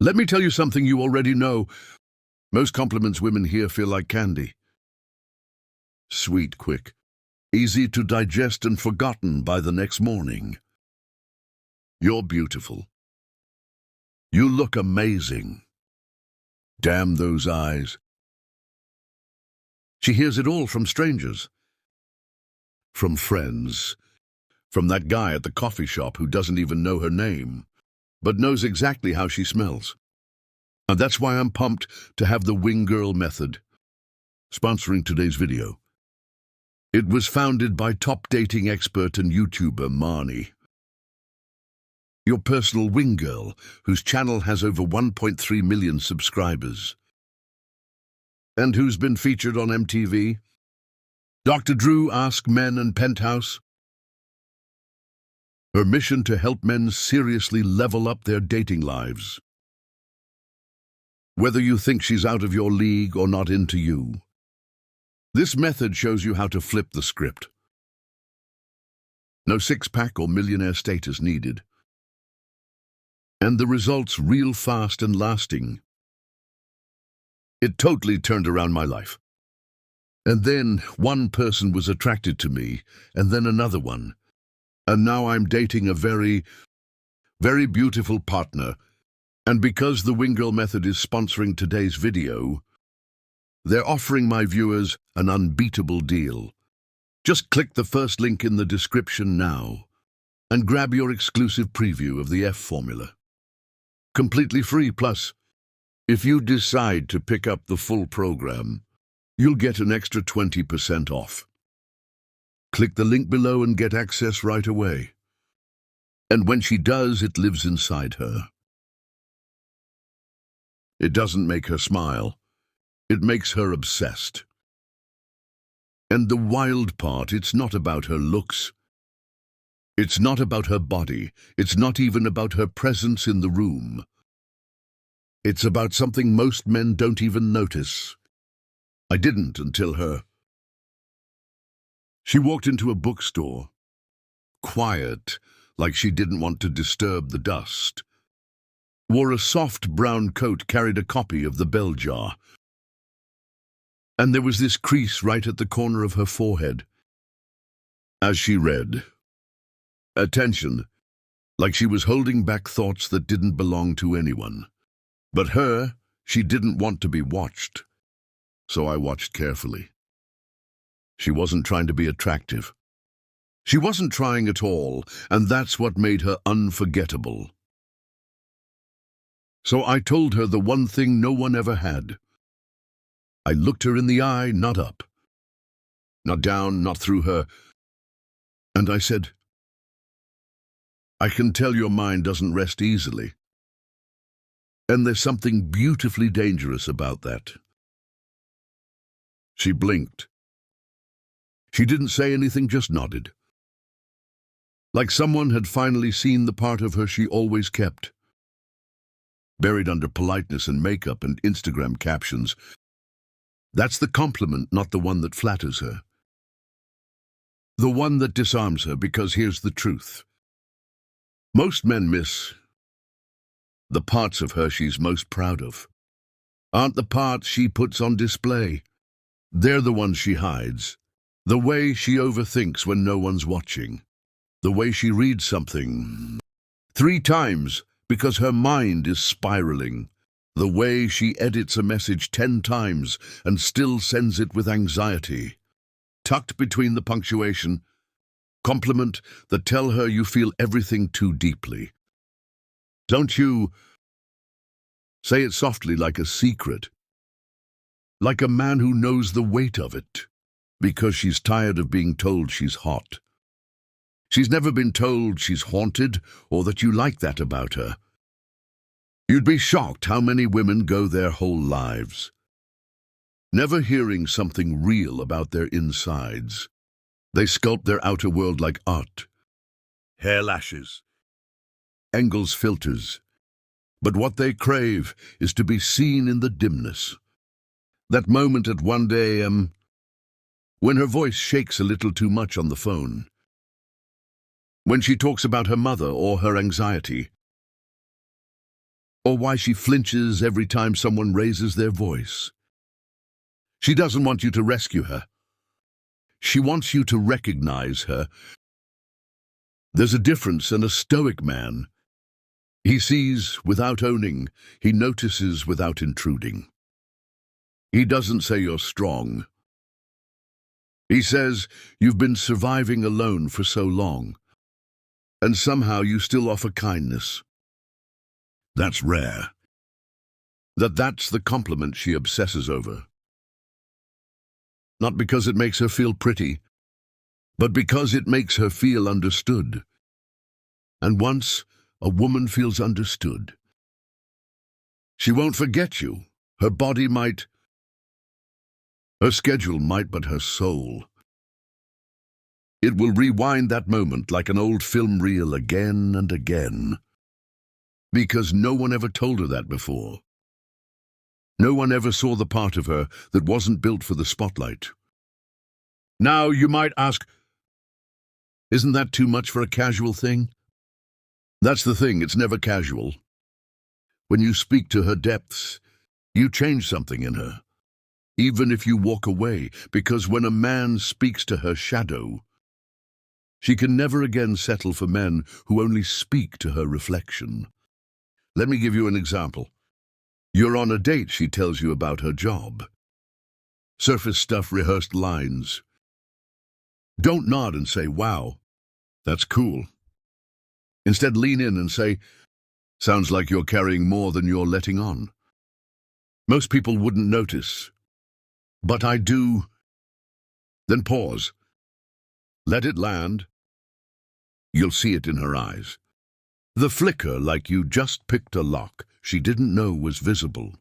Let me tell you something you already know. Most compliments women hear feel like candy. Sweet, quick, easy to digest and forgotten by the next morning. You're beautiful. You look amazing. Damn those eyes. She hears it all from strangers. From friends. From that guy at the coffee shop who doesn't even know her name, but knows exactly how she smells. And that's why I'm pumped to have the Wing Girl method sponsoring today's video. It was founded by top dating expert and YouTuber Marnie, your personal wing girl, whose channel has over 1.3 million subscribers, and who's been featured on MTV, Dr. Drew Ask Men and Penthouse. Her mission to help men seriously level up their dating lives. Whether you think she's out of your league or not into you, this method shows you how to flip the script. No six-pack or millionaire status needed. And the results real fast and lasting. It totally turned around my life. And then one person was attracted to me, and then another one. And now I'm dating a very, very beautiful partner. And because the Wing Girl method is sponsoring today's video, they're offering my viewers an unbeatable deal. Just click the first link in the description now and grab your exclusive preview of the F formula. Completely free, plus, if you decide to pick up the full program, you'll get an extra 20% off. Click the link below and get access right away. And when she does, it lives inside her. It doesn't make her smile. It makes her obsessed. And the wild part, it's not about her looks. It's not about her body. It's not even about her presence in the room. It's about something most men don't even notice. I didn't until her. She walked into a bookstore, quiet, like she didn't want to disturb the dust. Wore a soft brown coat, carried a copy of the bell jar. And there was this crease right at the corner of her forehead. As she read, attention, like she was holding back thoughts that didn't belong to anyone. But her, she didn't want to be watched. So I watched carefully. She wasn't trying to be attractive. She wasn't trying at all, and that's what made her unforgettable. So I told her the one thing no one ever had. I looked her in the eye, not up, not down, not through her, and I said, I can tell your mind doesn't rest easily. And there's something beautifully dangerous about that. She blinked. She didn't say anything, just nodded. Like someone had finally seen the part of her she always kept. Buried under politeness and makeup and Instagram captions. That's the compliment, not the one that flatters her. The one that disarms her, because here's the truth. Most men miss the parts of her she's most proud of. Aren't the parts she puts on display. They're the ones she hides. The way she overthinks when no one's watching. The way she reads something 3 times because her mind is spiraling. The way she edits a message 10 times and still sends it with anxiety. Tucked between the punctuation. Compliment that tell her you feel everything too deeply. Don't you? Say it softly, like a secret. Like a man who knows the weight of it. Because she's tired of being told she's hot. She's never been told she's haunted or that you like that about her. You'd be shocked how many women go their whole lives never hearing something real about their insides. They sculpt their outer world like art. Hair lashes, angles, filters. But what they crave is to be seen in the dimness. That moment at 1 a.m. when her voice shakes a little too much on the phone. When she talks about her mother or her anxiety. or why she flinches every time someone raises their voice. She doesn't want you to rescue her. She wants you to recognize her. There's a difference in a Stoic man. He sees without owning. He notices without intruding. He doesn't say you're strong. He says you've been surviving alone for so long, and somehow you still offer kindness. That's rare. That's the compliment she obsesses over. Not because it makes her feel pretty, but because it makes her feel understood. And once a woman feels understood, she won't forget you. Her body might, her schedule might, but her soul, it will rewind that moment like an old film reel again and again. Because no one ever told her that before. No one ever saw the part of her that wasn't built for the spotlight. Now you might ask, isn't that too much for a casual thing? That's the thing, it's never casual. When you speak to her depths, you change something in her. Even if you walk away, because when a man speaks to her shadow, she can never again settle for men who only speak to her reflection. Let me give you an example. You're on a date, she tells you about her job. Surface stuff, rehearsed lines. Don't nod and say, wow, that's cool. Instead, lean in and say, sounds like you're carrying more than you're letting on. Most people wouldn't notice, but I do. Then pause. Let it land. You'll see it in her eyes. The flicker, like you just picked a lock she didn't know was visible.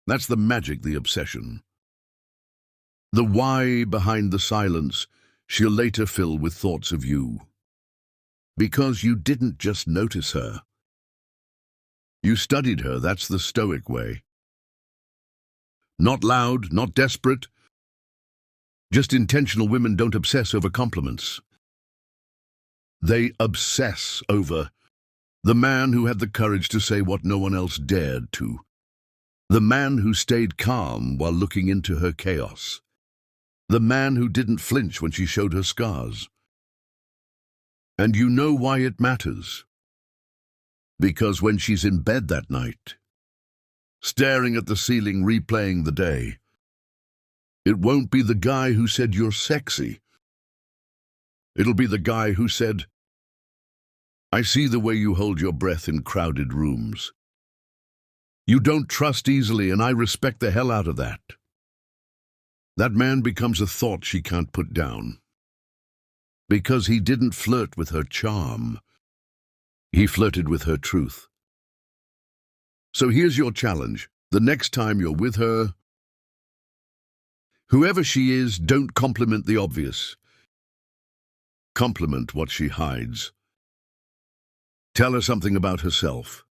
That's the magic, the obsession. The why behind the silence she'll later fill with thoughts of you. Because you didn't just notice her. You studied her, that's the Stoic way. Not loud, not desperate. Just intentional. Women don't obsess over compliments. They obsess over the man who had the courage to say what no one else dared to. The man who stayed calm while looking into her chaos. The man who didn't flinch when she showed her scars. And you know why it matters. Because when she's in bed that night, staring at the ceiling, replaying the day, it won't be the guy who said you're sexy. It'll be the guy who said, I see the way you hold your breath in crowded rooms. You don't trust easily, and I respect the hell out of that. That man becomes a thought she can't put down. Because he didn't flirt with her charm. He flirted with her truth. So here's your challenge. The next time you're with her, whoever she is, don't compliment the obvious. Compliment what she hides. Tell her something about herself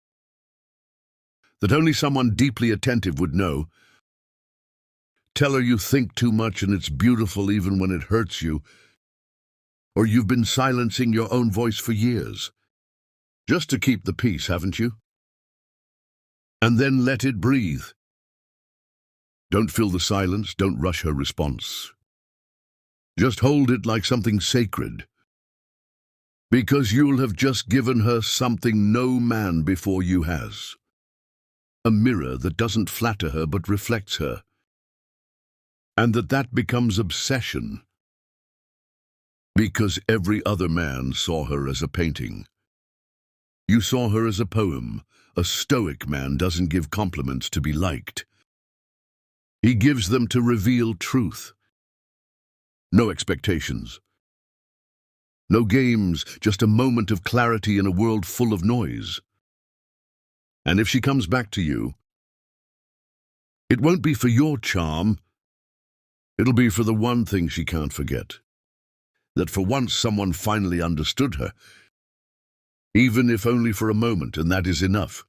that only someone deeply attentive would know. Tell her you think too much and it's beautiful even when it hurts you, or you've been silencing your own voice for years, just to keep the peace, haven't you? And then let it breathe. Don't fill the silence, don't rush her response. Just hold it like something sacred. Because you'll have just given her something no man before you has. A mirror that doesn't flatter her but reflects her. And that becomes obsession. Because every other man saw her as a painting. You saw her as a poem. A Stoic man doesn't give compliments to be liked. He gives them to reveal truth. No expectations. No games, just a moment of clarity in a world full of noise. And if she comes back to you, it won't be for your charm. It'll be for the one thing she can't forget. That for once someone finally understood her, even if only for a moment, and that is enough.